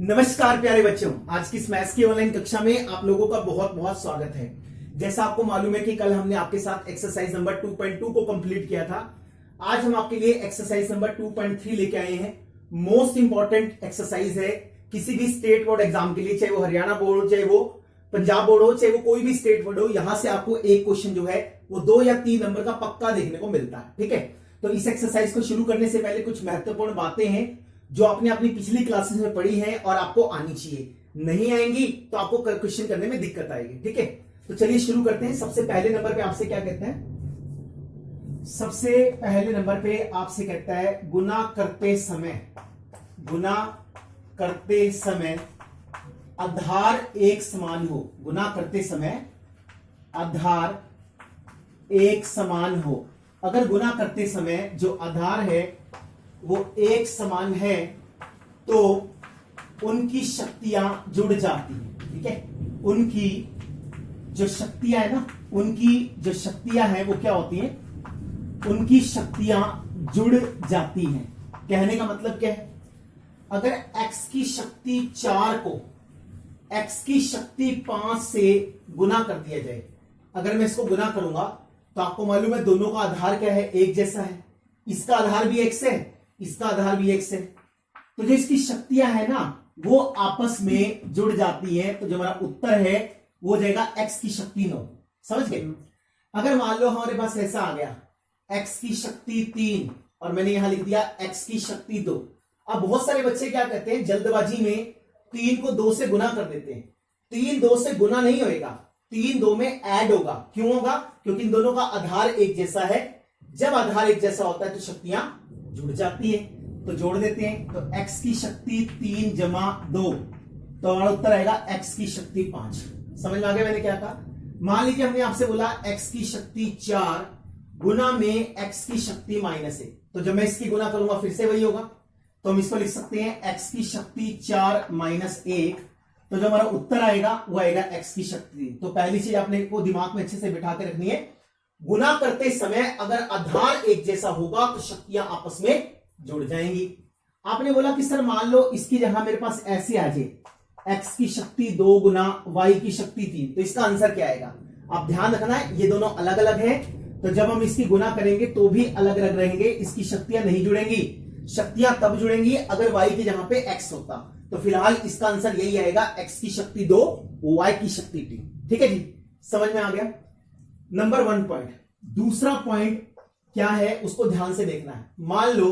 नमस्कार प्यारे बच्चों, आज की इस मैथ्स की ऑनलाइन कक्षा में आप लोगों का बहुत बहुत स्वागत है। जैसा आपको मालूम है कि कल हमने आपके साथ एक्सरसाइज नंबर 2.2 को कंप्लीट किया था। आज हम आपके लिए एक्सरसाइज नंबर 2.3 लेके आए हैं। मोस्ट इंपॉर्टेंट एक्सरसाइज है किसी भी स्टेट बोर्ड एग्जाम के लिए, चाहे वो हरियाणा बोर्ड हो, चाहे वो पंजाब बोर्ड हो, चाहे वो कोई भी स्टेट बोर्ड हो। यहां से आपको एक क्वेश्चन जो है वो 2 या 3 नंबर का पक्का देखने को मिलता है। ठीक है, तो इस एक्सरसाइज को शुरू करने से पहले कुछ महत्वपूर्ण बातें हैं जो आपने अपनी पिछली क्लासेस में पढ़ी है और आपको आनी चाहिए। नहीं आएंगी तो आपको क्वेश्चन करने में दिक्कत आएगी। ठीक है, तो चलिए शुरू करते हैं। सबसे पहले नंबर पे आपसे क्या कहते हैं? सबसे पहले नंबर पे आपसे कहता है गुना करते समय आधार एक समान हो। गुना करते समय आधार एक समान हो। अगर गुना करते समय जो आधार है वो एक समान है तो उनकी शक्तियां जुड़ जाती हैं। ठीक है, उनकी जो शक्तियां है ना, उनकी जो शक्तियां हैं वो क्या होती हैं? उनकी शक्तियां जुड़ जाती हैं। कहने का मतलब क्या है? अगर x की शक्ति 4 को x की शक्ति 5 से गुना कर दिया जाए, अगर मैं इसको गुना करूंगा तो आपको मालूम है दोनों का आधार क्या है? एक जैसा है। इसका आधार भी x है, इसका आधार भी x है। तो जो इसकी शक्तियां है ना वो आपस में जुड़ जाती हैं। तो जो हमारा उत्तर है वो हो जाएगा x की शक्ति 9। समझ गए? अगर मान लो हमारे पास ऐसा आ गया x की शक्ति 3 और मैंने यहां लिख दिया x की शक्ति 2। अब बहुत सारे बच्चे क्या कहते हैं, जल्दबाजी में 3 को 2 से गुना कर देते हैं। 3 2 से गुना नहीं होएगा, 3 2 में ऐड होगा। क्यों होगा? क्योंकि इन दोनों का आधार एक जैसा है। जब आधार एक जैसा होता है तो शक्तियां जुड़ जाती है। तो जोड़ देते हैं, तो x की शक्ति 3 जमा 2, तो हमारा उत्तर आएगा x की शक्ति 5। समझ में आ गया मैंने क्या कहा? मान लीजिए हमने आपसे बोला x की शक्ति 4 गुना में x की शक्ति -1। तो जब मैं इसकी गुना करूंगा फिर से वही होगा। तो हम इसको लिख सकते हैं x की शक्ति 4 - 1। तो जो हमारा उत्तर आएगा वो आएगा x की शक्ति। तो पहली चीज आपने को दिमाग में अच्छे से बिठा के रखनी है, गुना करते समय अगर आधार एक जैसा होगा तो शक्तियां आपस में जुड़ जाएंगी। आपने बोला कि सर मान लो इसकी जगह मेरे पास ऐसे आ जाए x की शक्ति 2 गुना y की शक्ति 3, तो इसका आंसर क्या आएगा? आप ध्यान रखना है ये दोनों अलग अलग है। तो जब हम इसकी गुना करेंगे तो भी अलग अलग रहेंगे, इसकी शक्तियां नहीं जुड़ेंगी। शक्तियां तब जुड़ेंगी अगर y की जगह पे x होता। तो फिलहाल इसका आंसर यही आएगा, x की शक्ति 2 y की शक्ति 3। ठीक है जी, समझ में आ गया? Number 1 point. दूसरा पॉइंट क्या है उसको ध्यान से देखना है। मान लो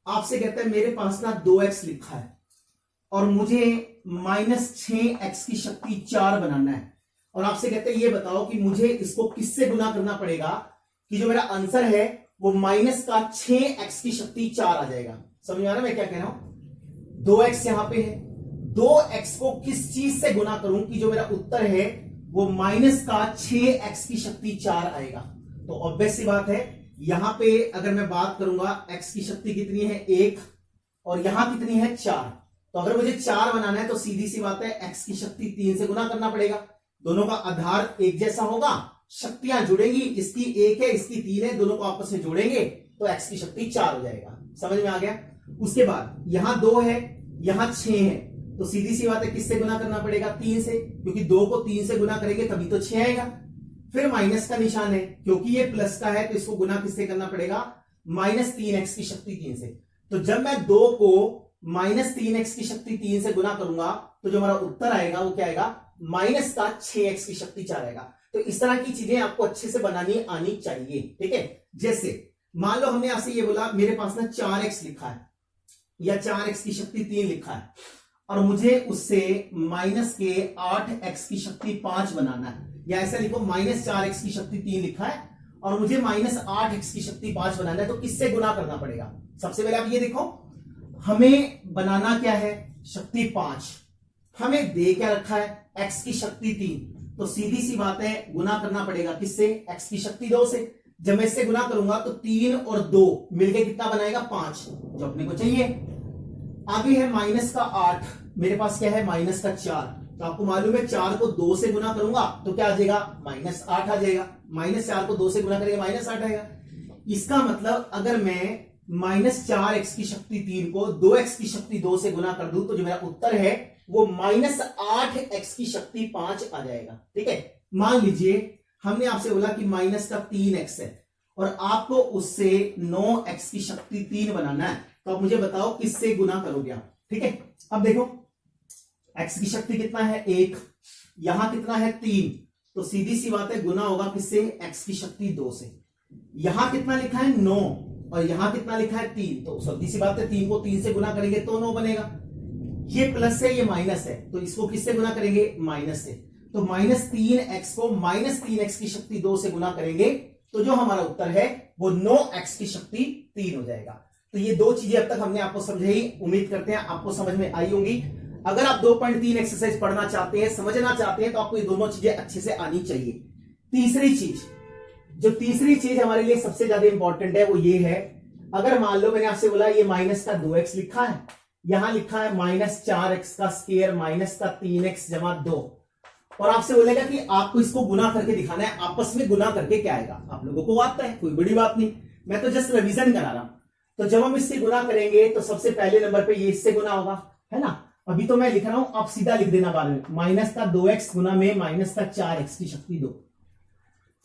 आपसे कहता है मेरे पास ना 2x लिखा है और मुझे -6x की शक्ति 4 बनाना है, और आपसे कहते हैं ये बताओ कि मुझे इसको किससे गुना करना पड़ेगा कि जो मेरा आंसर है वो -6x की शक्ति 4 आ जाएगा। समझ में आ रहा है मैं क्या कह रहा हूं? 2x यहां पे है, 2x को किस चीज से गुना करूं कि जो मेरा उत्तर है वो -6x की शक्ति 4 आएगा? तो ऑब्वियस सी बात है, यहां पे अगर मैं बात करूंगा x की शक्ति कितनी है 1 और यहां कितनी है 4। तो अगर मुझे 4 बनाना है तो सीधी सी बात है x की शक्ति 3 से गुना करना पड़ेगा। दोनों का आधार एक जैसा होगा, शक्तियां जुड़ेंगी, इसकी 1 है इसकी 3 है, दोनों को आपस में जोड़ेंगे तो x की शक्ति 4 हो जाएगा। समझ में आ गया? उसके बाद यहां 2 है, यहां 6 है, तो सीधी सी बात है किससे गुना करना पड़ेगा? 3 से, क्योंकि 2 को 3 से गुना करेंगे तभी तो 6 आएगा। फिर माइनस का निशान है, क्योंकि ये प्लस का है तो इसको गुना किससे करना पड़ेगा? -3x की शक्ति 3 से। तो जब मैं 2 को -3x की शक्ति 3 से गुना करूंगा तो जो हमारा उत्तर आएगा वो क्या आएगा? -6x की शक्ति 4 आएगा। तो इस तरह की चीजें आपको अच्छे से बनानी आनी चाहिए। ठीक है, जैसे मान लो हमने आपसे ये बोला मेरे पास ना 4x लिखा है या 4x की शक्ति 3 लिखा है और मुझे उससे -8x की शक्ति 5 बनाना है, या ऐसा लिखो -4x की शक्ति 3 लिखा है और मुझे -8x की शक्ति 5 बनाना है, तो किससे गुना करना पड़ेगा? सबसे पहले आप ये देखो, हमें बनाना क्या है? शक्ति 5। हमें दे क्या रखा है? x की शक्ति 3। तो सीधी सी बात है गुना करना पड़ेगा किससे? x की शक्ति 2 से। जब मैं इससे गुना करूंगा तो 3 और 2 मिलकर कितना बनाएगा? 5, जो अपने को चाहिए। आगे है -8, मेरे पास क्या है? -4। तो आपको मालूम है 4 को 2 से गुना करूंगा तो क्या आ जाएगा? -8 आ जाएगा। -4 को 2 से गुना करेंगे -8 आएगा। इसका मतलब अगर मैं -4x की शक्ति 3 को 2x की शक्ति 2 से गुना कर दूं तो जो मेरा उत्तर है वो -8x की शक्ति 5 आ जाएगा। ठीक है, मान लीजिए हमने आपसे बोला कि माइनस का 3x है और आपको उससे 9x की शक्ति 3 बनाना है, तो अब मुझे बताओ किससे गुना करोगे आप। ठीक है, अब देखो x की शक्ति कितना है 1, यहां कितना है 3, तो सीधी सी बात है गुना होगा किससे, x की शक्ति 2 से। यहां कितना लिखा है 9 और यहां कितना लिखा है 3, तो सीधी सी बात है 3 को 3 से गुना करेंगे तो 9 बनेगा। ये प्लस है ये माइनस है, तो इसको किससे गुना करेंगे, माइनस से। तो -3x को -3x की शक्ति 2 से गुना करेंगे तो जो हमारा उत्तर है वो 9x की शक्ति 3 हो जाएगा। तो ये दो चीजें अब तक हमने आपको समझाई, उम्मीद करते हैं आपको समझ में आई होंगी। अगर आप 2.3 एक्सरसाइज पढ़ना चाहते हैं, समझना चाहते हैं, तो आपको ये दोनों चीजें अच्छे से आनी चाहिए। तीसरी चीज हमारे लिए सबसे ज्यादा इंपॉर्टेंट है वो ये है, अगर मान लो मैंने आपसे बोला ये -2x लिखा है, यहां लिखा है -4x का स्क्वायर -3x जमा 2, और आपसे बोलेगा कि आपको इसको गुना करके दिखाना है, आपस में गुना करके क्या आएगा, आप लोगों को आता है, कोई बड़ी बात नहीं, मैं तो जस्ट रिवीजन करा रहा हूं। तो जब हम इससे गुना करेंगे तो सबसे पहले नंबर पे ये इससे गुना होगा, है ना। अभी तो मैं लिख रहा हूं, आप सीधा लिख देना बाद में, -2x गुना में -4x की शक्ति 2।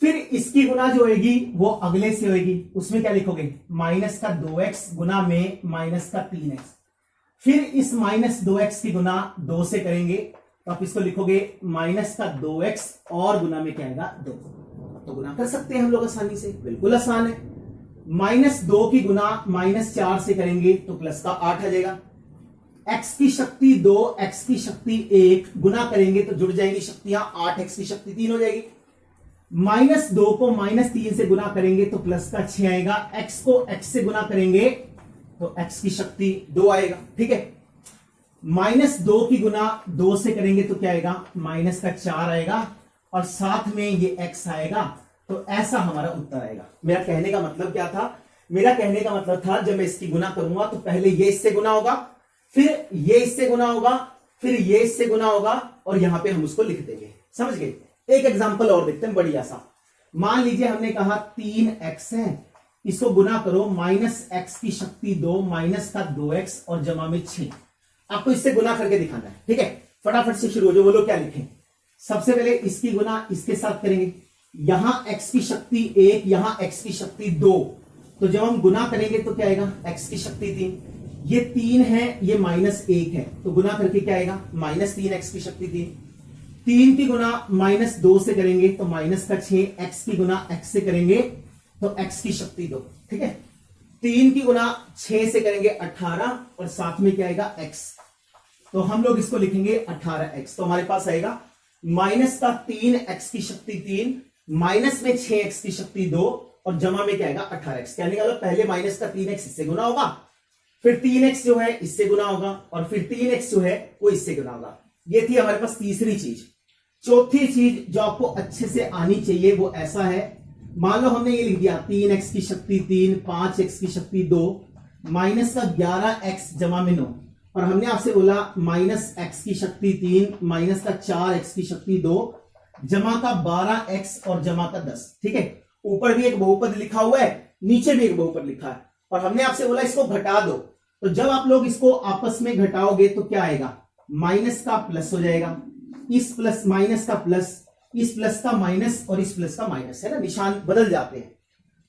फिर इसकी गुना जो होगी वो अगले से होगी, उसमें क्या लिखोगे, -2x गुना में -3x। फिर इस -2x की गुना 2 से करेंगे तो आप इसको लिखोगे -2x और गुना में क्या आएगा 2। तो गुना कर सकते हैं हम लोग आसानी से, बिल्कुल आसान है। -2 की गुना -4 से करेंगे तो प्लस का 8 आ जाएगा। x की शक्ति 2 x की शक्ति 1 गुना करेंगे तो जुड़ जाएंगी शक्तियां, 8x की शक्ति 3 हो जाएगी। -2 को -3 से गुना करेंगे तो प्लस का 6 आएगा। x को x से गुना करेंगे तो x की शक्ति 2 आएगा। ठीक है, -2 की गुना 2 से करेंगे तो क्या आएगा, -4 आएगा और साथ में ये x आएगा, तो ऐसा हमारा उत्तर आएगा। मेरा कहने का मतलब क्या था, मेरा कहने का मतलब था जब मैं इसकी गुना करूंगा तो पहले ये इससे गुना होगा, फिर ये इससे गुना होगा, फिर ये इससे गुना होगा और यहां पे हम उसको लिख देंगे। समझ गए। एक एग्जांपल और देखते हैं, बढ़िया सा। मान लीजिए हमने कहा 3x है, इसको गुना करो -x की शक्ति 2 -2x और जमा में 6। आपको इससे गुना करके दिखाना है। ठीक है, फटाफट से शुरू हो जाओ, बोलो क्या लिखें। सबसे पहले इसकी गुना इसके साथ करेंगे, यहां x की शक्ति 1 यहां x की शक्ति 2, तो जब हम गुना करेंगे तो क्या आएगा, x की शक्ति 3, ये 3 है ये -1 है, तो गुना करके क्या आएगा, -3x की शक्ति 3 की गुना -2 से करेंगे तो -6, x की गुना x से करेंगे तो x की शक्ति 2। ठीक है, 3 की गुना 6 से करेंगे 18 और साथ में क्या आएगा x, तो हम लोग इसको लिखेंगे 18x। तो हमारे पास आएगा -3x की शक्ति 3 माइनस में 6x की शक्ति 2 और जमा में क्या आएगा 18x। कहने का मतलब पहले -3x इससे गुना होगा, फिर 3x जो है इससे गुना होगा और फिर 3x जो है वो इससे गुना होगा। ये थी हमारे पास तीसरी चीज। चौथी चीज जो आपको अच्छे से आनी चाहिए वो ऐसा है, मान लो हमने ये लिख दिया 3x की शक्ति 3 5x की शक्ति 2 -11x जमा में 9, और हमने आपसे बोला -x की शक्ति 3 -4x की शक्ति 2 जमा का 12x और जमा का 10। ठीक है, ऊपर भी एक बहुपद लिखा हुआ है, नीचे भी एक बहुपद लिखा है, और हमने आपसे बोला इसको घटा दो। तो जब आप लोग इसको आपस में घटाओगे तो क्या आएगा, माइनस का प्लस हो जाएगा, इस प्लस माइनस का प्लस, इस प्लस का माइनस और इस प्लस का माइनस, है ना, निशान बदल जाते हैं।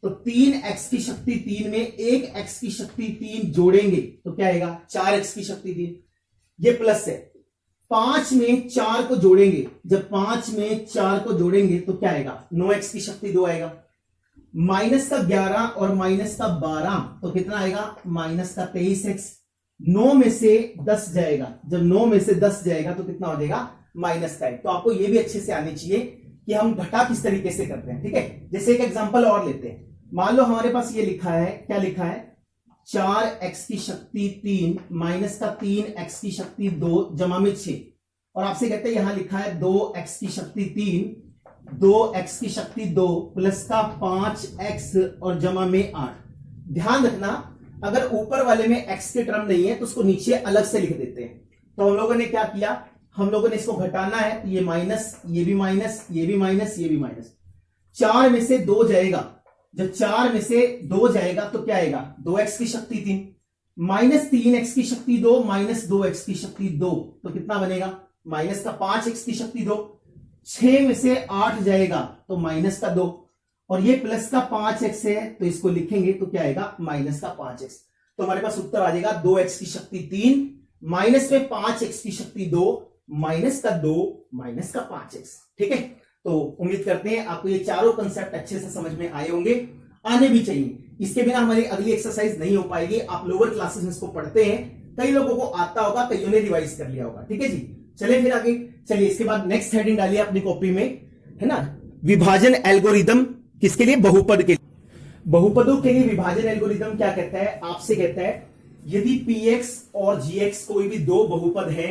तो 3x की शक्ति 3 में 1x की शक्ति 3 जोड़ेंगे तो क्या आएगा, 4x की शक्ति 3, ये प्लस है। 5 में 4 को जोड़ेंगे, जब 5 में 4 को जोड़ेंगे तो क्या आएगा, 9x की शक्ति 2 आएगा। -11 और -12 तो कितना आएगा, -23x। 9 में से 10 जाएगा, जब 9 में से 10 जाएगा तो कितना हो जाएगा, -1। तो आपको ये भी अच्छे से आनी चाहिए कि हम घटा किस तरीके से करते हैं। ठीक है, जैसे एक एग्जांपल और लेते हैं। मान लो हमारे पास ये लिखा है, क्या लिखा है, 4x की शक्ति 3 -3x की शक्ति 2 जमा में 6, और आपसे कहते हैं यहां लिखा है 2x की शक्ति 3 2x की शक्ति 2 प्लस का 5x और जमा में 8। ध्यान रखना, अगर ऊपर वाले में x के टर्म नहीं है तो उसको नीचे अलग से लिख देते हैं। तो हम लोगों ने क्या किया, हम लोगों ने इसको घटाना है, ये माइनस, ये भी माइनस, ये भी माइनस, ये भी माइनस। 4 में से 2 जाएगा जब 4 में से 2 जाएगा तो क्या आएगा, 2x की शक्ति 3 माइनस 3x की शक्ति 2 माइनस 2x की शक्ति 2, तो कितना बनेगा, माइनस का 5x की शक्ति 2, 6 में से 8 जाएगा तो माइनस का 2, और ये प्लस का 5x है तो इसको लिखेंगे तो क्या आएगा, माइनस का 5x। तो हमारे पास उत्तर आ जाएगा 2x की शक्ति 3 माइनस में 5x की शक्ति 2 माइनस का 2 माइनस का 5x। ठीक है, तो उम्मीद करते हैं आपको ये चारों कंसेप्ट अच्छे से समझ में आए होंगे, आने भी चाहिए। इसके बिना हमारी अगली एक्सरसाइज नहीं हो पाएगी। आप लोअर क्लासेस में इसको पढ़ते हैं, कई लोगों को आता होगा, कईयों ने रिवाइज कर लिया होगा। ठीक है जी, चलिए फिर आगे चलिए। इसके बाद नेक्स्ट हेडिंग डालिए अपनी कॉपी में, है ना, विभाजन एल्गोरिदम। किसके लिए, बहुपद के लिए। बहुपदों के लिए विभाजन एल्गोरिदम क्या कहता है, आपसे कहता है यदि px और gx कोई भी दो बहुपद है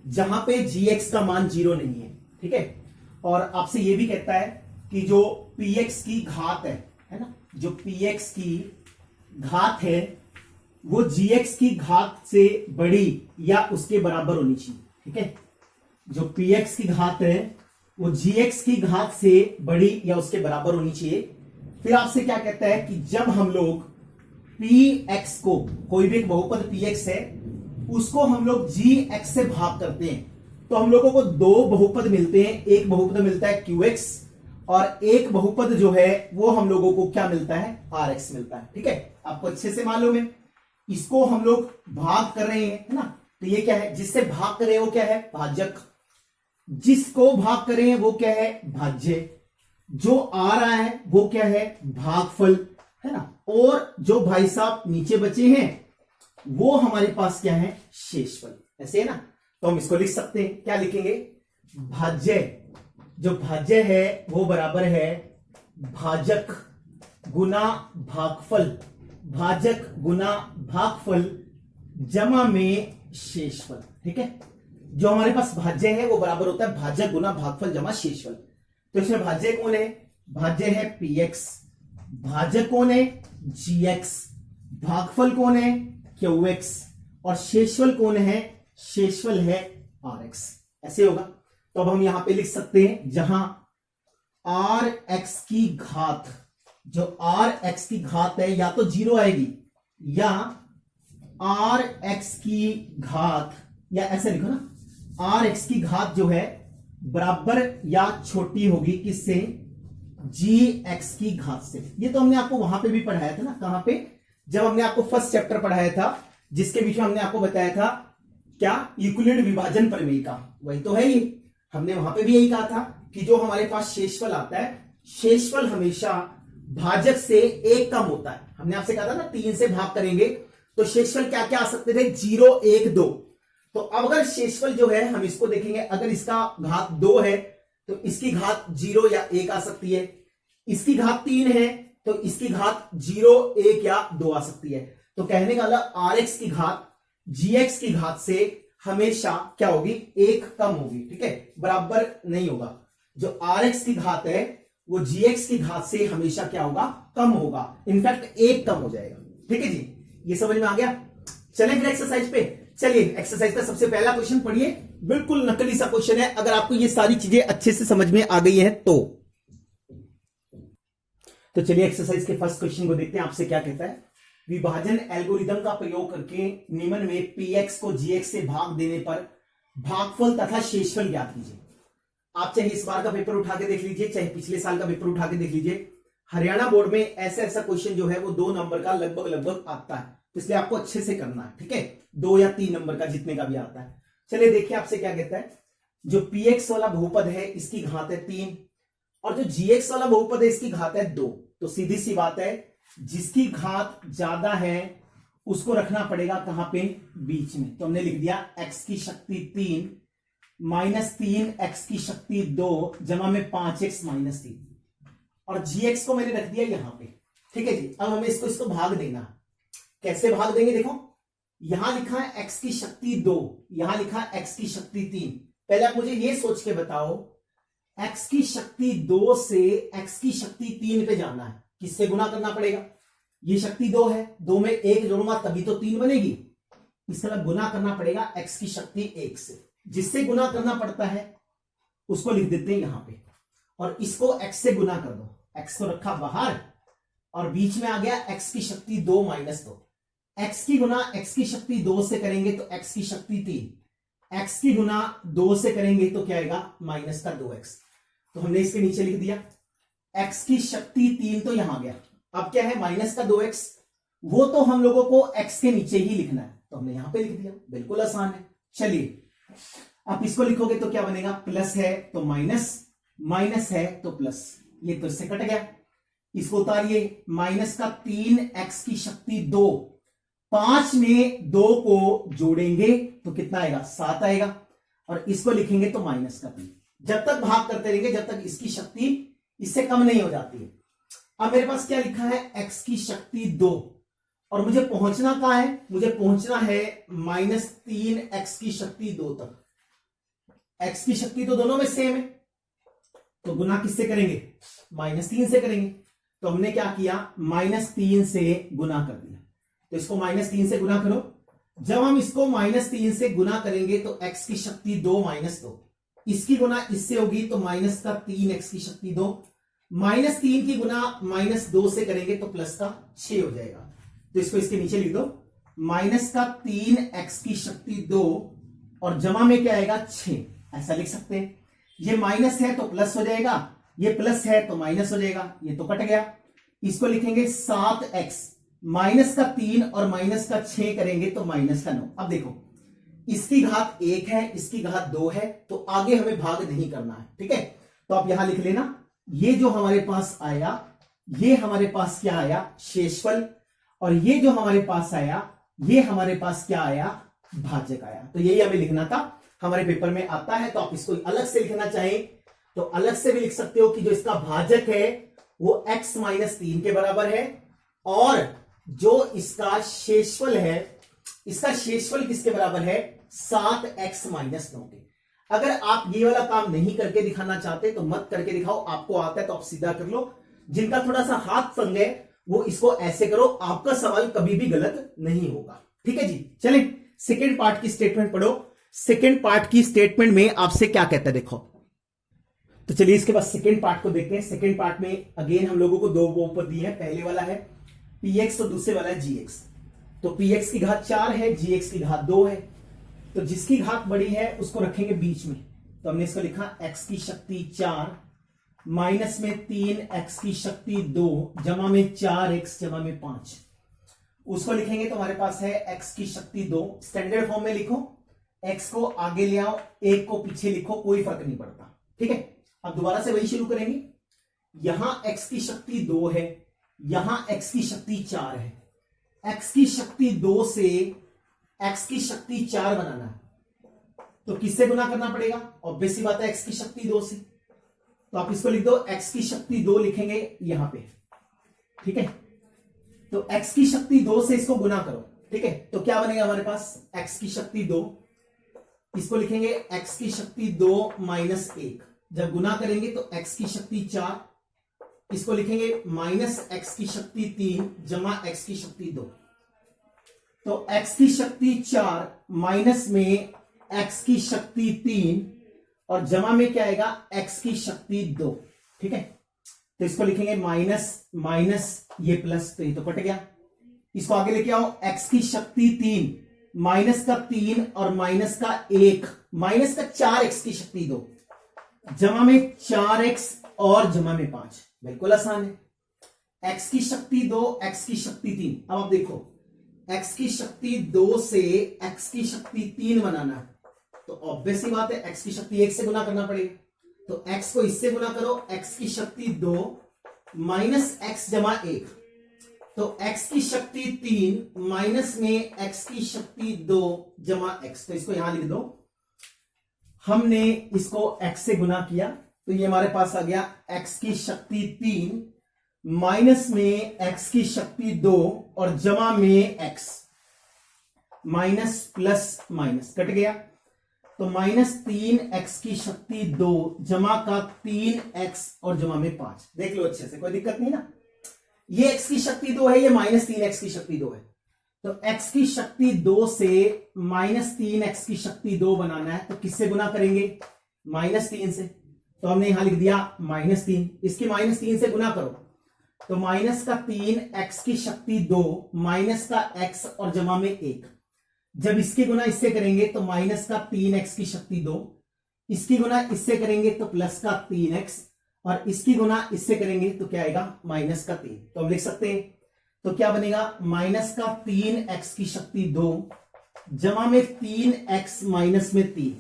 जहां पे gx का मान 0 नहीं है, ठीक है, और आपसे यह भी कहता है कि जो px की घात है ना, जो px की घात है वो gx की घात से बड़ी या उसके बराबर होनी चाहिए। ठीक है, जो px की घात है वो gx की घात से बड़ी या उसके बराबर होनी चाहिए। फिर आपसे क्या कहता है कि जब हम लोग px को, कोई भी एक बहुपद px है, उसको हम लोग gx से भाग करते हैं तो हम लोगों को दो बहुपद मिलते हैं। एक बहुपद मिलता है qx और एक बहुपद जो है वो हम लोगों को क्या मिलता है, rx मिलता है। ठीक है, आपको अच्छे से मालूम है। इसको हम लोग भाग कर रहे हैं, है ना, तो ये क्या है, जिससे भाग कर रहे हैं वो क्या है, भाजक। जिसको भाग कर रहे हैं वो क्या है, भाज्य। जो आ रहा है वो क्या है, भागफल, है ना, और जो भाई साहब नीचे बचे हैं वो हमारे पास क्या है, शेषफल। ऐसे है ना, तो हम इसको लिख सकते हैं, क्या लिखेंगे, भाज्य। जो भाज्य है वो बराबर है भाजक गुना भागफल, भाजक गुना भागफल जमा में शेषफल। ठीक है, जो हमारे पास भाज्य है वो बराबर होता है भाजक गुना भागफल जमा शेषफल। तो इसमें भाज्य कौन है, भाज्य है px, भाजक कौन है, gx, भागफल कौन है, qx, और शेषफल कौन है, शेषफल है rx। ऐसे होगा। तो अब हम यहां पे लिख सकते हैं, जहां rx की घात, जो rx की घात है या तो 0 आएगी या rx की घात, या ऐसे लिखो ना, rx की घात जो है बराबर या छोटी होगी किससे, gx की घात से। ये तो हमने आपको वहां पे भी पढ़ाया था ना, कहां पे, जब हमने आपको फर्स्ट चैप्टर पढ़ाया था जिसके बीच में हमने आपको बताया था क्या, यूक्लिड विभाजन प्रमेय का, वही तो है ये। हमने वहां पे भी यही कहा था कि जो हमारे पास शेषफल आता है, शेषफल हमेशा भाजक से 1 कम होता है। हमने आपसे कहा था ना 3 से भाग करेंगे तो शेषफल क्या क्या आ सकते थे, 0 1 2। तो अब अगर शेषफल जो है हम इसको देखेंगे, अगर इसका घात 2 है तो इसकी घात 0 या 1 आ सकती है, इसकी घात 3 है तो इसकी घात 0 1 या 2 आ सकती है। तो कहने का मतलब rx की घात gx की घात से हमेशा क्या होगी, 1 कम होगी। ठीक है, बराबर नहीं होगा। जो rx की घात है वो gx की घात से हमेशा क्या होगा, कम होगा, इनफैक्ट 1 कम हो जाएगा। ठीक है जी, ये समझ में आ गया। चलें फिर एक्सरसाइज पे। चलिए एक्सरसाइज का सबसे पहला क्वेश्चन पढ़िए, बिल्कुल नकली सा क्वेश्चन है, अगर आपको ये सारी चीजें अच्छे से समझ में आ गई हैं तो चलिए एक्सरसाइज के फर्स्ट क्वेश्चन को देखते हैं। आपसे क्या कहता है, विभाजन एल्गोरिदम का प्रयोग करके निम्न में px को gx से भाग देने पर भागफल तथा शेषफल ज्ञात कीजिए। आप चाहे इस बार का पेपर उठा के देख लीजिए, चाहे पिछले साल का पेपर उठा के देख लीजिए, हरियाणा बोर्ड में ऐसा क्वेश्चन जो है वो 2 नंबर का लगभग आता है, इसलिए आपको अच्छे से करना है। ठीक है, 2 या 3 नंबर का जितने का भी आता है। चलिए देखिए आपसे क्या कहता है, जो px वाला बहुपद है इसकी घात है 3 और जो gx वाला बहुपद है इसकी घात है 2। तो सीधी सी बात है, जिसकी घात ज्यादा है उसको रखना पड़ेगा कहां पे, बीच में। तो हमने लिख दिया x की शक्ति 3 माइनस 3x की शक्ति 2 जमा में 5x माइनस 3, और gx को मैंने रख दिया यहां पे। ठीक है जी, अब हमें इसको भाग देना। कैसे भाग देंगे, देखो यहां लिखा है x की शक्ति 2, यहां लिखा है x की शक्ति 3। पहले आप मुझे यह सोच के बताओ, x की शक्ति 2 से x की शक्ति 3 पे जाना है, किससे गुना करना पड़ेगा, ये शक्ति 2 है, 2 में 1 जोड़ूंगा तभी तो 3 बनेगी, इसका गुना करना पड़ेगा x की शक्ति 1 से। जिससे गुना करना पड़ता है उसको लिख देते हैं यहां पे, और इसको x से गुना कर दो, x को रखा बाहर और बीच में आ गया x की शक्ति 2 माइनस 2। x की गुना x की शक्ति 2 से करेंगे तो x की शक्ति 3, x की गुना 2 से करेंगे तो क्या आएगा माइनस का 2x। तो हमने इसके नीचे लिख दिया x की शक्ति 3 तो यहां गया, अब क्या है माइनस का 2x, वो तो हम लोगों को x के नीचे ही लिखना है तो हमने यहां पे लिख दिया, बिल्कुल आसान है। चलिए आप इसको लिखोगे तो क्या बनेगा, प्लस है तो माइनस, माइनस है तो प्लस, ये तो इससे कट गया। इसको उतारिए, माइनस का 3x की शक्ति 2, 5 में 2 को जोड़ेंगे तो कितना आएगा 7 आएगा, और इसको लिखेंगे तो माइनस का 3। जब तक भाग करते रहेंगे जब तक इसकी शक्ति इससे कम नहीं हो जाती है। अब मेरे पास क्या लिखा है x की शक्ति 2, और मुझे पहुंचना कहां है, मुझे पहुंचना है माइनस 3x की शक्ति 2 तक। x की शक्ति तो दोनों में सेम है, तो गुना किससे करेंगे, माइनस 3 से करेंगे। तो हमने क्या किया, माइनस 3 से गुना कर दिया, तो इसको माइनस 3 से गुना करो। जब हम इसको माइनस 3 से गुना करेंगे तो x की शक्ति 2 माइनस 2, इसकी गुना इससे होगी तो माइनस का 3x की शक्ति 2, माइनस 3 की गुना माइनस 2 से करेंगे तो प्लस का 6 हो जाएगा। तो इसको इसके नीचे लिख दो, माइनस का 3x की शक्ति 2 और जमा में क्या आएगा 6, ऐसा लिख सकते हैं। ये माइनस है तो प्लस हो जाएगा, ये प्लस है तो माइनस हो जाएगा, ये तो कट गया। इसको लिखेंगे 7x, माइनस का 3 और माइनस का 6 करेंगे तो माइनस का 9। अब देखो इसकी घात 1 है, इसकी घात 2 है, तो आगे हमें भाग नहीं करना है, ठीक है। तो आप यहां लिख लेना, ये जो हमारे पास आया, ये हमारे पास क्या आया शेषफल, और ये जो हमारे पास आया, ये हमारे पास क्या आया भाजक आया। तो यही हमें लिखना था, हमारे पेपर में आता है। तो आप इसको अलग से लिखना चाहें तो अलग से भी लिख सकते हो कि जो इसका भाजक है वो x माइनस 3 के बराबर है, और जो इसका शेषफल है, इसका शेषफल किसके बराबर है 7x माइनस 9 के। अगर आप ये वाला काम नहीं करके दिखाना चाहते तो मत करके दिखाओ, आपको आता है तो आप सीधा कर लो। जिनका थोड़ा सा हाथ तंग है वो इसको ऐसे करो, आपका सवाल कभी भी गलत नहीं होगा, ठीक है जी। चलिए सेकेंड पार्ट की स्टेटमेंट पढ़ो। सेकेंड पार्ट की स्टेटमेंट में आपसे क्या कहता है देखो। तो चलिए इसके बाद सेकेंड पार्ट को देखते हैं। सेकेंड पार्ट में अगेन हम लोगों को दो बहुपद दी है, पहले वाला है px और दूसरे वाला है gx। तो px की घात 4 है, gx की घात 2 है, तो जिसकी घात बड़ी है उसको रखेंगे बीच में। तो हमने इसको लिखा x की शक्ति 4 माइनस में 3x की शक्ति 2 जमा में 4x जमा में 5, उसको लिखेंगे तो हमारे पास है x की शक्ति 2। स्टैंडर्ड फॉर्म में लिखो, x को आगे ले आओ, 1 को पीछे लिखो, कोई फर्क नहीं पड़ता, ठीक है। अब दोबारा से वही शुरू करेंगे। यहां x की शक्ति 2 है, यहां x की शक्ति 4 है। x की शक्ति 2 से x की शक्ति 4 बनाना है तो किससे गुना करना पड़ेगा, ऑब्वियस सी बात है x की शक्ति 2 से। तो आप इसको लिख दो, x की शक्ति 2 लिखेंगे यहां पे, ठीक है। तो x की शक्ति 2 से इसको गुना करो, ठीक है। तो क्या बनेगा हमारे पास x की शक्ति 2, इसको लिखेंगे x की शक्ति 2 माइनस 1, जब गुना करेंगे तो x की शक्ति 4, इसको लिखेंगे माइनस x की शक्ति 3 जमा x की शक्ति 2। तो x की शक्ति 4 माइनस में x की शक्ति 3 और जमा में क्या आएगा x की शक्ति 2, ठीक है। तो इसको लिखेंगे माइनस माइनस ये प्लस, तो ये तो कट गया। इसको आगे लेके आओ, x की शक्ति 3 माइनस का 3 और माइनस का 1, माइनस का 4x की शक्ति 2 जमा में 4x और जमा में 5, बिल्कुल आसान है। x की शक्ति 2 x की शक्ति 3। अब आप देखो x की शक्ति 2 से x की शक्ति 3 बनाना है तो ऑब्वियस सी बात है x की शक्ति 1 से गुना करना पड़ेगा। तो x को इससे गुना करो, x की शक्ति 2 माइनस x जमा 1, तो x की शक्ति 3 माइनस में x की शक्ति 2 जमा x। तो इसको यहां लिख दो, हमने इसको x से गुना किया तो ये हमारे पास आ गया x की शक्ति 3 माइनस में x की शक्ति 2 और जमा में x, minus plus minus cut गया। तो माइनस 3x की शक्ति 2 जमा का 3x और जमा में 5। देख लो अच्छे से, कोई दिक्कत नहीं ना। ये x की शक्ति 2 है, ये माइनस 3x की शक्ति 2 है। तो x की शक्ति 2 से माइनस 3x की शक्ति 2 बनाना है तो किससे गुना करेंगे, माइनस 3 से। तो हमने यहां लिख दिया माइनस 3, इसकी माइनस 3 से गुना करो तो माइनस का 3 एक्स की शक्ति 2 माइनस का एक्स और जमा में 1। जब इसकी गुना इससे करेंगे तो माइनस का 3 एक्स की शक्ति 2, इसकी गुना इससे करेंगे तो प्लस का 3 एक्स, और इसकी गुना इससे करेंगे तो क्या आएगा माइनस का 3। तो हम लिख सकते हैं, तो क्या बनेगा माइनस का 3 एक्स की शक्ति 2 जमा में 3 एक्स माइनस में 3,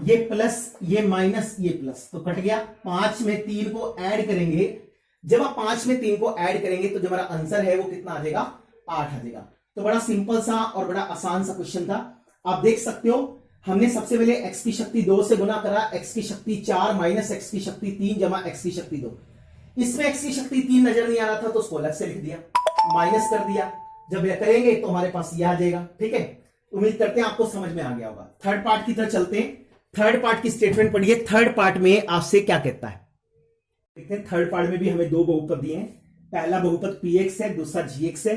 ये प्लस ये माइनस ये प्लस, तो कट गया। 5 में 3 को ऐड करेंगे, जब आप 5 में 3 को ऐड करेंगे तो जो हमारा आंसर है वो कितना आ जाएगा 8 आ जाएगा। तो बड़ा सिंपल सा और बड़ा आसान सा क्वेश्चन था। आप देख सकते हो हमने सबसे पहले x की शक्ति 2 से गुना करा, x की शक्ति 4 माइनस x की शक्ति 3 जमा x की शक्ति 2। इसमें x की शक्ति 3 नजर नहीं आ रहा था तो उसको अलग से लिख दिया, माइनस कर दिया। जब यह करेंगे तो हमारे पास यह आ जाएगा। ठीक है, उम्मीद करते हैं आपको समझ में आ गया होगा। थर्ड पार्ट की तरफ चलते हैं। थर्ड पार्ट की स्टेटमेंट पढ़िए। थर्ड पार्ट में आपसे क्या कहता है देखते हैं। थर्ड पार्ट में भी हमें दो बहुपद दिए हैं। पहला बहुपद px है, दूसरा gx है।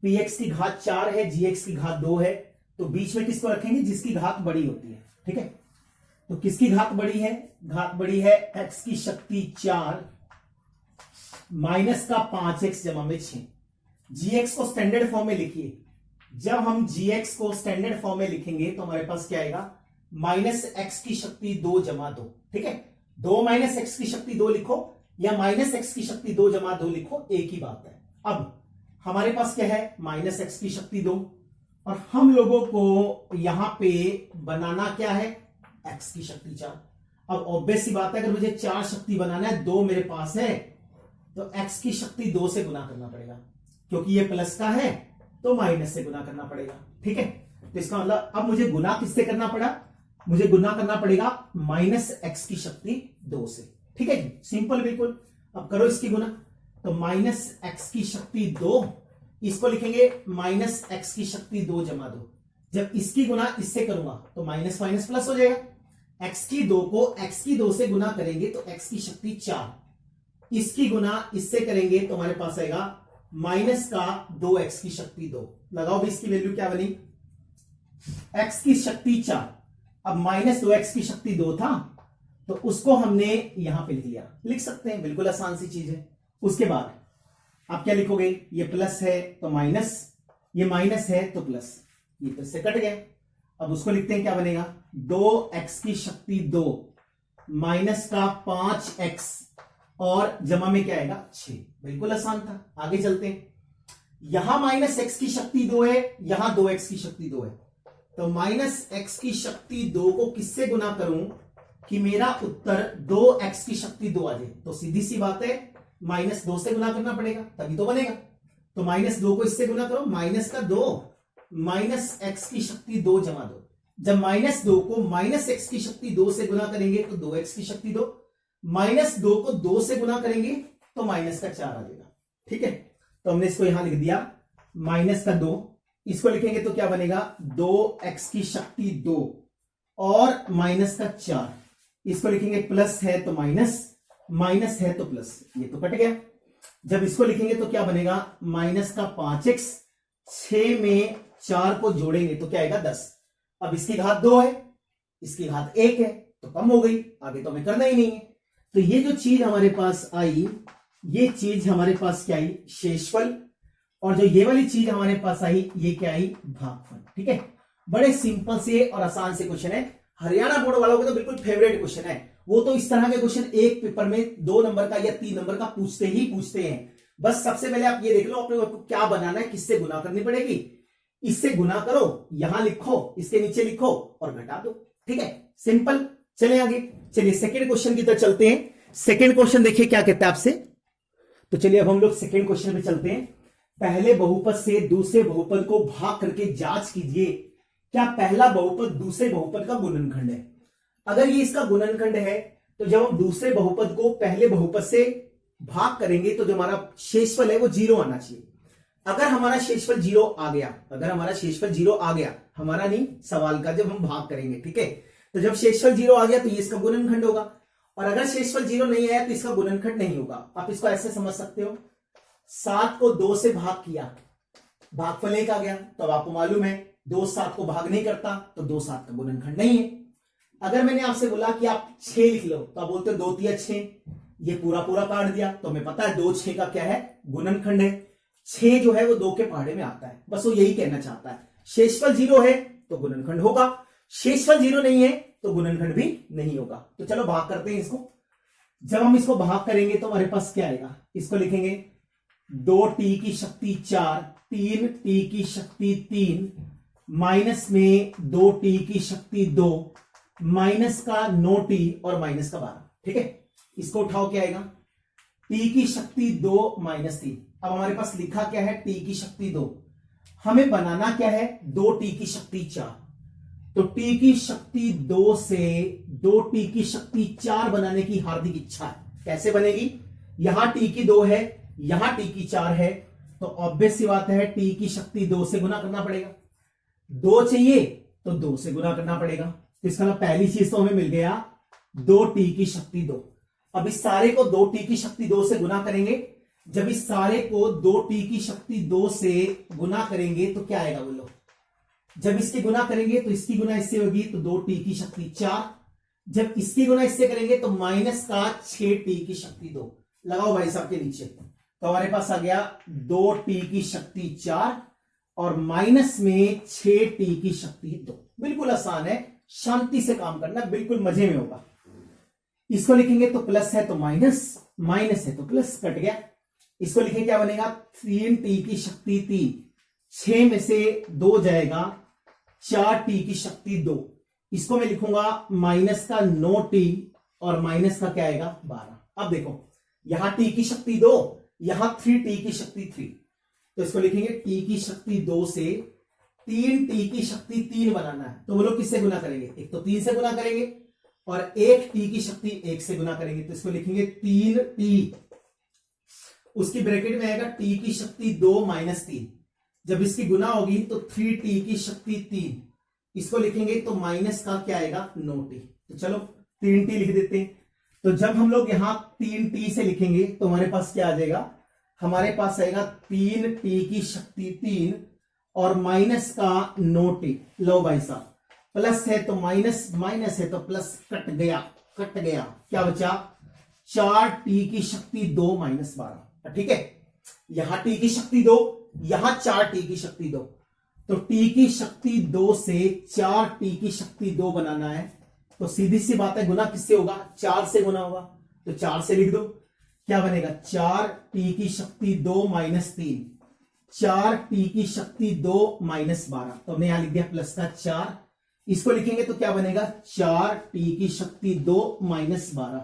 px की घात 4 है, gx की घात 2 है, तो बीच में किसको रखेंगे जिसकी घात बड़ी होती है। ठीक है, तो किसकी घात बड़ी है, घात बड़ी है x की शक्ति 4 माइनस का 5x जमा में 6। gx को स्टैंडर्ड फॉर्म में लिखिए। जब हम gx को स्टैंडर्ड फॉर्म में लिखेंगे तो हमारे पास क्या आएगा माइनस एक्स की शक्ति 2 जमा 2। ठीक है, 2 माइनस एक्स की शक्ति 2 लिखो या माइनस एक्स की शक्ति 2 जमा 2 लिखो, एक ही बात है। अब हमारे पास क्या है माइनस एक्स की शक्ति 2, और हम लोगों को यहां पे बनाना क्या है एक्स की शक्ति 4। अब ऑब्वियस सी बात है, अगर मुझे 4 शक्ति बनाना है, 2 मेरे पास है, तो एक्स की शक्ति 2 से गुना करना पड़ेगा, क्योंकि ये प्लस का है तो माइनस से गुना करना पड़ेगा। ठीक है, तो इसका मतलब अब मुझे गुना किससे करना पड़ा, मुझे गुना करना पड़ेगा माइनस एक्स की शक्ति 2 से। ठीक है जी, सिंपल बिल्कुल। अब करो इसकी गुना, तो माइनस एक्स की शक्ति 2, इसको लिखेंगे माइनस एक्स की शक्ति 2 जमा 2। जब इसकी गुना इससे करूंगा तो माइनस माइनस प्लस हो जाएगा। एक्स की 2 को एक्स की 2 से गुना करेंगे तो एक्स की शक्ति 4, इसकी गुना इससे करेंगे तो हमारे पास आएगा माइनस का 2x की शक्ति 2। लगाओ भी इसकी वैल्यू क्या बनी x की शक्ति 4। अब माइनस 2x की शक्ति 2 था तो उसको हमने यहां पे लिख लिया, लिख सकते हैं, बिल्कुल आसान सी चीज है। उसके बाद आप क्या लिखोगे, ये प्लस है तो माइनस, ये माइनस है तो प्लस, ये प्लस से कट गया। अब उसको लिखते हैं, क्या बनेगा 2x की शक्ति 2 माइनस का 5x और जमा में क्या आएगा 6। बिल्कुल आसान था। आगे चलते हैं। यहां माइनस एक्स की शक्ति 2 है, यहां 2x की शक्ति 2 है, तो माइनस एक्स की शक्ति 2 को किससे गुना करूं कि मेरा उत्तर 2x की शक्ति 2 आ जाए। तो सीधी सी बात है माइनस 2 से गुना करना पड़ेगा तभी तो बनेगा। तो माइनस 2 को इससे गुना करो, माइनस का 2 माइनस एक्स की शक्ति 2 जमा 2। जब माइनस 2 को माइनस एक्स की शक्ति 2 से गुना करेंगे तो 2x की शक्ति 2, माइनस 2 को 2 से गुना करेंगे तो माइनस का 4 आ जाएगा। ठीक है, तो हमने इसको यहां लिख दिया माइनस का 2, इसको लिखेंगे तो क्या बनेगा 2x की शक्ति 2 और माइनस का 4, इसको लिखेंगे प्लस है तो माइनस, माइनस है तो प्लस, ये तो कट गया। जब इसको लिखेंगे तो क्या बनेगा माइनस का 5x, 6 में 4 को जोड़ेंगे तो क्या आएगा 10। अब इसकी घात 2 है, इसकी घात 1 है तो कम हो गई, आगे तो हमें करना ही नहीं है। तो ये जो चीज हमारे पास आई, ये चीज हमारे पास क्या आई शेषफल, और जो ये वाली चीज हमारे पास आई ये क्या आई भागफल। ठीक है, बड़े सिंपल से और आसान से क्वेश्चन है। हरियाणा बोर्ड वालों के तो बिल्कुल फेवरेट क्वेश्चन है। वो तो इस तरह के क्वेश्चन एक पेपर में 2 नंबर का या 3 नंबर का पूछते ही पूछते हैं। बस सबसे पहले आप ये देख लो अपने को क्या बनाना है, किससे गुना करनी पड़ेगी, इससे गुना करो, यहां लिखो, इसके नीचे लिखो और घटा दो। ठीक है, सिंपल। चले आगे, चलिए सेकेंड क्वेश्चन की तरफ चलते हैं। सेकेंड क्वेश्चन देखिए क्या कहता है आपसे। तो चलिए अब हम लोग सेकेंड क्वेश्चन पे चलते हैं। पहले बहुपद से दूसरे बहुपद को भाग करके जांच कीजिए क्या पहला बहुपद दूसरे बहुपद का गुणनखंड है। अगर ये इसका गुणनखंड है तो जब हम दूसरे बहुपद को पहले बहुपद से भाग करेंगे तो जो हमारा शेषफल है वो 0 आना चाहिए। अगर हमारा शेषफल 0 आ गया, अगर हमारा शेषफल 0 आ गया, हमारा नहीं सवाल का, जब हम भाग करेंगे, ठीक है, तो जब शेषफल 0 आ गया तो ये इसका गुणनखंड होगा, और अगर शेषफल 0 नहीं आया तो इसका गुणनखंड नहीं होगा। आप इसको ऐसे समझ सकते हो, 7 को 2 से भाग किया, भागफल 1 आ गया, तो अब आपको मालूम है 2 7 को भाग नहीं करता, तो 2 7 का गुणनखंड नहीं है। अगर मैंने आपसे बोला कि आप 6 लिख लो तो आप बोलते हो 2 3 6, ये पूरा पूरा काट दिया तो हमें पता है 2 6 का क्या है, गुणनखंड है। 6 जो है वो 2 के पहाड़े में आता है, बस वो यही कहना चाहता है। शेषफल 0 है तो गुणनखंड होगा, शेषफल 0 नहीं है तो गुणनखंड भी नहीं होगा। तो चलो भाग करते हैं इसको। जब हम इसको भाग करेंगे तो हमारे पास क्या आएगा, इसको लिखेंगे 2t की शक्ति 4, 3t की शक्ति 3, माइनस में 2t की शक्ति 2, माइनस का 9t और माइनस का 12। ठीक है, इसको उठाओ, क्या आएगा, t की शक्ति 2 माइनस 3। अब हमारे पास लिखा क्या है, t की शक्ति 2, हमें बनाना क्या है, 2t की शक्ति 4। तो t की शक्ति 2 से 2t की शक्ति 4 बनाने की हार्दिक इच्छा है। कैसे बनेगी, यहां t की 2 है, यहां t की 4 है, तो ऑब्वियस सी बात है t की शक्ति 2 से गुना करना पड़ेगा। 2 चाहिए तो 2 से गुना करना पड़ेगा। तो इसका मतलब पहली चीज तो हमें मिल गया 2t की शक्ति 2। अब इस सारे को 2t की शक्ति 2 से गुना करेंगे। जब इस सारे को 2t की शक्ति 2 से गुना करेंगे तो क्या आएगा बोलो, जब इसकी गुना करेंगे तो इसकी गुना इससे होगी तो 2t की शक्ति 4, जब इसकी गुना इससे करेंगे तो माइनस का 6t की शक्ति 2। लगाओ भाई साहब के नीचे, तो हमारे पास आ गया 2t की शक्ति 4 और माइनस में 6t की शक्ति 2। बिल्कुल आसान है, शांति से काम करना, बिल्कुल मजे में होगा। इसको लिखेंगे तो प्लस है तो माइनस, माइनस है तो प्लस, कट गया। इसको लिखेंगे क्या बनेगा, 3t की शक्ति 3, 6 में से 2 जाएगा, 4t की शक्ति 2। इसको मैं लिखूंगा माइनस का 9t और माइनस का क्या आएगा 12। अब देखो यहां t की शक्ति 2, यहां 3t की शक्ति 3, तो इसको लिखेंगे t की शक्ति 2 से 3t की शक्ति 3 बनाना है। तो वो लोग किससे गुना करेंगे, एक तो 3 से गुना करेंगे और एक t की शक्ति 1 से गुना करेंगे। तो इसको लिखेंगे 3t, उसकी ब्रैकेट में आएगा t की शक्ति 2 माइनस 3, जब इसकी गुना होगी तो 3t की शक्ति 3, इसको लिखेंगे तो माइनस का क्या आएगा 9t। तो चलो 3t लिख देते हैं। तो जब हम लोग यहां 3t से लिखेंगे तो हमारे पास क्या आ जाएगा, हमारे पास आएगा 3t की शक्ति 3 और माइनस का 9t। लो भाई साहब, प्लस है तो माइनस, माइनस है तो प्लस, कट गया, कट गया, क्या बचा 4t की शक्ति 2 माइनस 12। ठीक है, यहां t की शक्ति 2, यहां 4t की शक्ति 2, तो t की शक्ति 2 से 4t की शक्ति 2 बनाना है। तो सीधी सी बात है, गुना किससे होगा, 4 से गुना होगा, तो 4 से लिख दो, क्या बनेगा 4t की शक्ति 2 माइनस 3, 4t की शक्ति 2 माइनस 12। तो हमने यहां लिख दिया प्लस का 4, इसको लिखेंगे तो क्या बनेगा 4t की शक्ति 2 माइनस 12,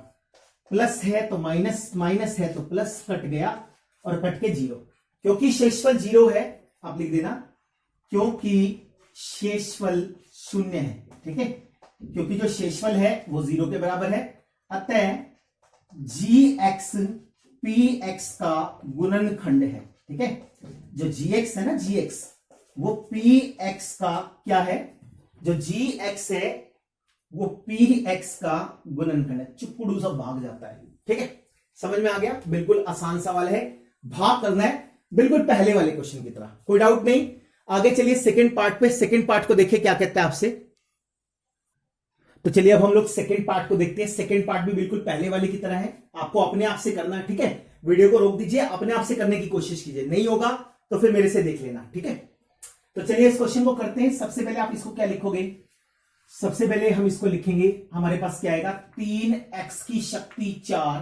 प्लस है तो माइनस, माइनस है तो प्लस, कट गया और कट के 0। क्योंकि शेषफल 0 है, आप लिख देना क्योंकि शेषफल 0 है। ठीक है, क्योंकि जो शेषफल है वो 0 के बराबर है, अतः gx px का गुणनखंड है। ठीक है, जो gx है ना, gx वो px का क्या है, जो gx है वो px का गुणनखंड है। चुपड़ू सब भाग जाता है। ठीक है, समझ में आ गया, बिल्कुल आसान सवाल है, भाग करना है बिल्कुल पहले वाले क्वेश्चन की तरह, कोई डाउट नहीं। आगे चलिए सेकंड पार्ट पे, सेकंड पार्ट को देखिए क्या कहता है आपसे। तो चलिए अब हम लोग सेकंड पार्ट को देखते हैं। सेकंड पार्ट भी बिल्कुल पहले वाले की तरह है, आपको अपने आप से करना है। ठीक है, वीडियो को रोक दीजिए, अपने आप से करने की कोशिश कीजिए, नहीं होगा तो फिर मेरे से देख लेना। ठीक है, तो चलिए इस क्वेश्चन को करते हैं। सबसे पहले आप इसको क्या लिखोगे, सबसे पहले हम इसको लिखेंगे, हमारे पास क्या आएगा 3x की शक्ति 4,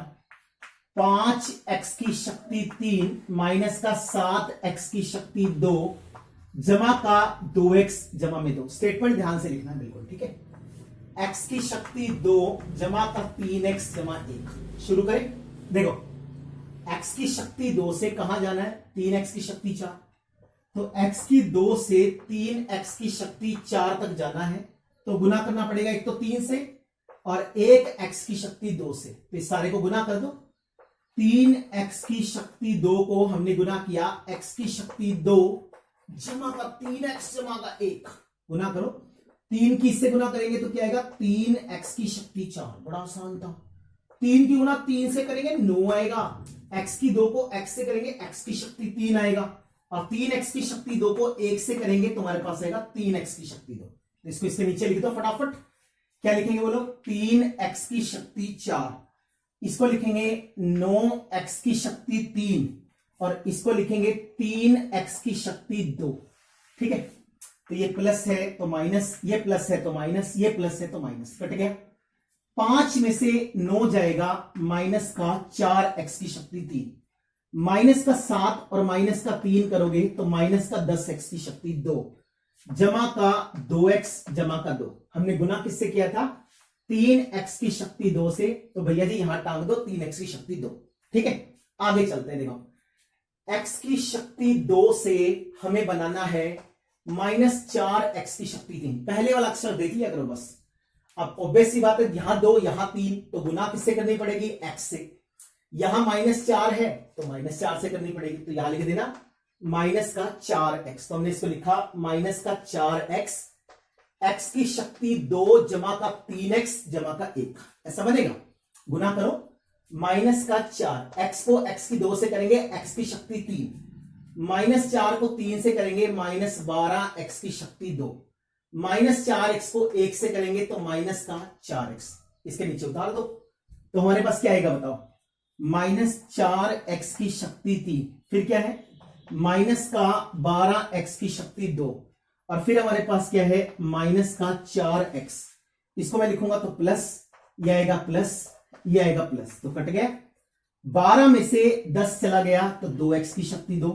5x की शक्ति 3 माइनस का 7x की शक्ति 2 जमा का 2x जमा में 2। स्टेटमेंट ध्यान से लिखना बिल्कुल। ठीक है, x की शक्ति 2 जमा का 3x जमा 1। शुरू करें, देखो x की शक्ति 2 से कहां जाना है, 3x की शक्ति 4, तो x की 2 से 3x की शक्ति 4 तक जाना है, तो गुना करना पड़ेगा, एक तो 3 से और एक x की शक्ति 2 से, तो इस सारे को गुना कर दो। 3x की शक्ति 2 को हमने गुना किया x की शक्ति 2 जमा का 3x जमा का 1, गुना करो। 3 की इससे गुना करेंगे तो क्या आएगा 3x की शक्ति 4, बड़ा आसान था। 3 की गुना 3 से करेंगे 9 आएगा, x की 2 को x से करेंगे x की शक्ति 3 आएगा, और 3x की शक्ति 2 को 1 से करेंगे तुम्हारे पास आएगा 3x की शक्ति 2। तो इसको इसके नीचे लिख दो फटाफट, क्या लिखेंगे बोलो 3x की शक्ति 4, इसको लिखेंगे 9x की शक्ति 3 और इसको लिखेंगे 3x की शक्ति 2। ठीक है, तो ये प्लस है तो माइनस, ये प्लस है तो माइनस, ये प्लस है तो माइनस, कट गया। 5 में से 9 जाएगा, माइनस का 4x की शक्ति 3, माइनस का 7 और माइनस का 3 करोगे तो माइनस का 10x की शक्ति 2, जमा का 2x जमा का 2। हमने गुना किससे किया था? 3x की शक्ति 2 से, तो भैया जी यहां टांग दो 3x की शक्ति 2। ठीक है, आगे चलते हैं। देखो x की शक्ति 2 से हमें बनाना है माइनस 4x की शक्ति 3। पहले वाला अक्षर देख लिया करो बस। अब ऑब्वियस सी बात है, यहां 2 यहां 3, तो गुना किससे करनी पड़ेगी? x से। यहां माइनस 4 है तो माइनस 4 से करनी पड़ेगी, तो यहां लिख देना माइनस का 4x। तो हमने इसको लिखा माइनस का 4x, x की शक्ति 2 जमा का 3x जमा का 1, ऐसा बनेगा। गुना करो, माइनस का 4, x को x की 2 से करेंगे x की शक्ति 3, माइनस 4 को 3 से करेंगे माइनस 12x की शक्ति 2, माइनस 4x को 1 से करेंगे तो माइनस का 4x। इसके नीचे उतार दो तो हमारे पास क्या आएगा बताओ? माइनस 4x की शक्ति 3, फिर क्या है? माइनस का 12x की शक्ति 2, और फिर हमारे पास क्या है? माइनस का 4x। इसको मैं लिखूंगा तो प्लस, ये आएगा प्लस, ये आएगा प्लस, तो कट गया। 12 में से 10 चला गया तो 2x की शक्ति 2,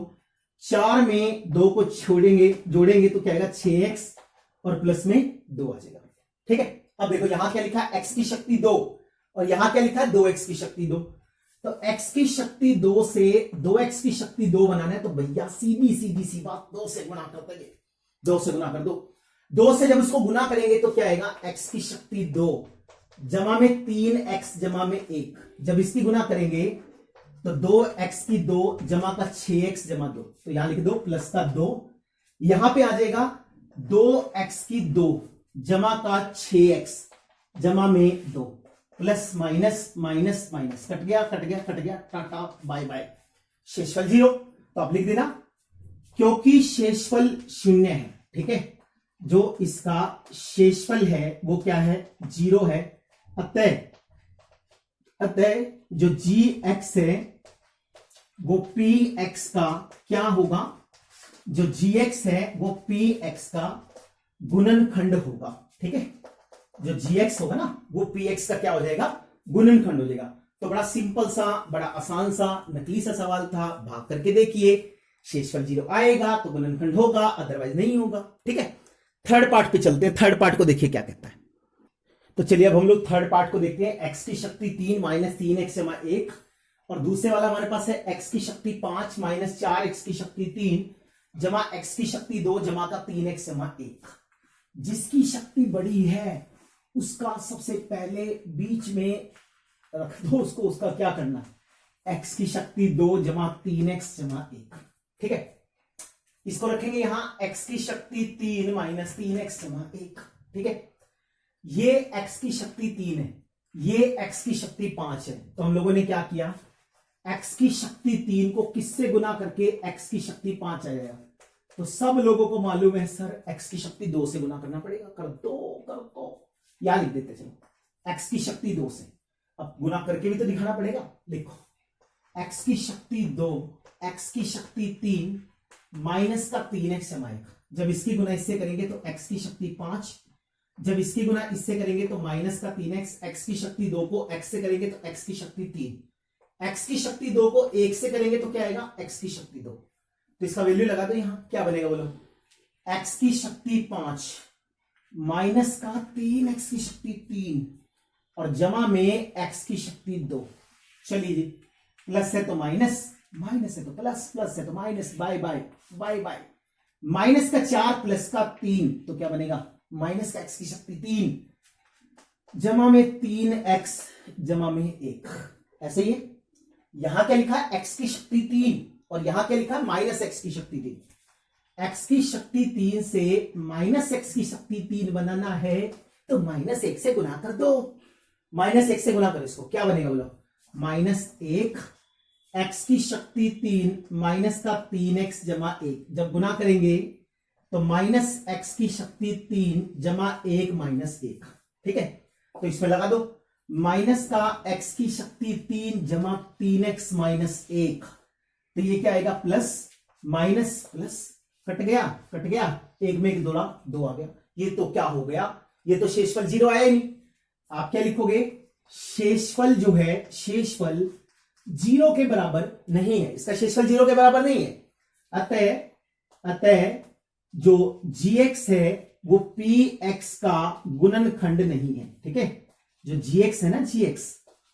4 में 2 को छोड़ेंगे, जोड़ेंगे तो क्या आएगा? 6x और प्लस में 2 आ जाएगा। ठीक है, अब देखो यहां क्या लिखा है? x की शक्ति 2 और यहां क्या लिखा है? 2x की शक्ति 2। तो x की शक्ति 2 से 2x की शक्ति 2 बनाना है तो भैया सीधी सीधी सी बात, 2 से गुणा करते हैं, 2 से गुणा कर दो। 2 से जब इसको गुना करेंगे तो क्या आएगा? x की शक्ति 2 जमा में 3x जमा में 1। जब इसकी गुना करेंगे तो 2x की 2 जमा का 6x जमा 2, तो यहां लिख दो प्लस का 2। यहां पे आ जाएगा 2x की 2 जमा का 6x जमा में 2, plus minus minus minus, cut गया कट गया कट गया, टाटा बाय बाय, शेषफल 0। तो आप लिख देना क्योंकि शेषफल 0 है। ठीक है, जो इसका शेषफल है वो क्या है? 0 है। अतः जो gx है वो px का क्या होगा? जो gx है वो px का गुणनखंड होगा। ठीक है, जो gx होगा ना वो px का क्या हो जाएगा? गुणनखंड हो जाएगा। तो बड़ा सिंपल सा, बड़ा आसान सा, नकली सा सवाल था, भाग करके देखिए, शेषफल 0 आएगा तो गुणनखंड होगा, अदरवाइज नहीं होगा। ठीक है, थर्ड पार्ट पे चलते हैं। थर्ड पार्ट को देखिए क्या कहता है। तो चलिए अब हम लोग थर्ड पार्ट को देखते हैं। x की शक्ति 3 माइनस 3x जमा 1, और दूसरे वाला हमारे पास है x की शक्ति 5 माइनस 4x की शक्ति 3 जमा x की शक्ति 2 जमा का 3x जमा 1। जिसकी शक्ति बड़ी है उसका सबसे पहले बीच में रख दो उसको, उसका क्या करना? x की शक्ति 2 जमा 3x जमा 1। ठीक है, इसको रखेंगे यहां x की शक्ति 3 माइनस 3x जमा 1। ठीक है, ये x की शक्ति 3 है, ये x की शक्ति 5 है। तो हम लोगों ने क्या किया? x की शक्ति 3 को किससे गुना करके x की शक्ति 5 आ जाएगा? तो सब लोगों को मालूम है सर x की शक्ति 2 से गुना करना पड़ेगा। कर दो, या लिख देते चलो x की शक्ति 2 से। अब गुना करके भी तो दिखाना पड़ेगा। लिखो x की शक्ति 2, x की शक्ति 3 माइनस का 3x जमा 1। जब इसकी गुना इससे करेंगे तो x की शक्ति 5, जब इसकी गुना इससे करेंगे तो माइनस का 3x, x की शक्ति 2 को x से करेंगे तो x की शक्ति 3, x की शक्ति 2 को 1 से करेंगे तो क्या आएगा? x की शक्ति 2। तो इसका वैल्यू लगा दो, यहां क्या बनेगा बोलो? x की शक्ति 5 माइनस का 3x की शक्ति 3 और जमा में x की शक्ति 2। चलिए जी, प्लस है तो माइनस, माइनस है तो प्लस, प्लस है तो minus, by by by by. माइनस का 4 प्लस का 3 तो क्या बनेगा? माइनस का x की शक्ति 3 जमा में 3x जमा में 1। ऐसे ही यहां क्या लिखा है? x की शक्ति 3 और यहां क्या लिखा है? माइनस x की शक्ति 3। x की शक्ति 3 से माइनस x की शक्ति 3 बनाना है तो माइनस 1 से गुना कर दो। माइनस 1 से गुना करो, इसको क्या बनेगा बोलो? माइनस 1 x की शक्ति 3 माइनस का 3x जमा 1। जब गुना करेंगे तो माइनस x की शक्ति 3 जमा 1 माइनस 1। ठीक है, तो इसमें लगा दो माइनस का x की शक्ति 3 जमा 3x माइनस 1, तो ये क्या आएगा प्लस माइनस प्लस, कट गया, एक में एक दोड़ा 2 आ गया। ये तो क्या हो गया, ये तो शेषफल 0 आया ही नहीं। आप क्या लिखोगे, शेषफल जो है, शेषफल 0 के बराबर नहीं है, इसका शेषफल 0 के बराबर नहीं है। अतः जो gx है वो px का गुणनखंड नहीं है। ठीक है, जो gx है ना, gx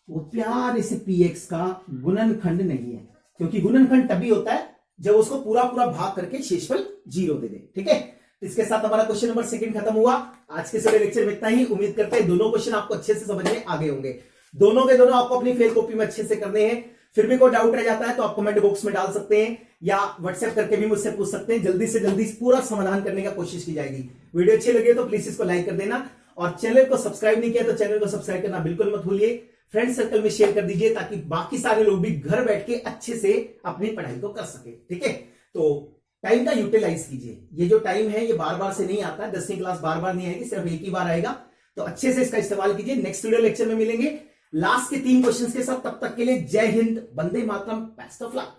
वो प्यारे से px का गुणनखंड नहीं है, क्योंकि गुणनखंड तभी होता है जब उसको पूरा भाग करके शेषफल 0 दे दे। ठीक है, इसके साथ हमारा क्वेश्चन नंबर 2 खत्म हुआ। आज के सभी लेक्चर में इतना ही। उम्मीद करते हैं दोनों क्वेश्चन आपको अच्छे से समझ में आ गए होंगे। दोनों के दोनों आपको अपनी फेल कॉपी में अच्छे से करने हैं। फिर भी कोई डाउट रह जाता है तो आप कमेंट बॉक्स में डाल सकते हैं या व्हाट्सएप करके भी मुझसे पूछ सकते हैं। जल्दी से जल्दी पूरा समाधान करने का कोशिश की जाएगी। वीडियो अच्छी लगी तो प्लीज इसको लाइक कर देना, और चैनल को सब्सक्राइब नहीं किया तो चैनल को सब्सक्राइब करना बिल्कुल मत भूलिए। फ्रेंड सर्कल में शेयर कर दीजिए ताकि बाकी सारे लोग भी घर बैठ के अच्छे से अपनी पढ़ाई को कर सके। ठीक है, तो टाइम का यूटिलाइज कीजिए। ये जो टाइम है ये बार बार से नहीं आता, 10वीं क्लास बार बार नहीं आएगी, सिर्फ एक ही बार आएगा, तो अच्छे से इसका इस्तेमाल कीजिए। नेक्स्ट वीडियो लेक्चर में मिलेंगे लास्ट के 3 क्वेश्चंस के साथ। तब तक के लिए जय Hind, Vande Mataram, best of luck.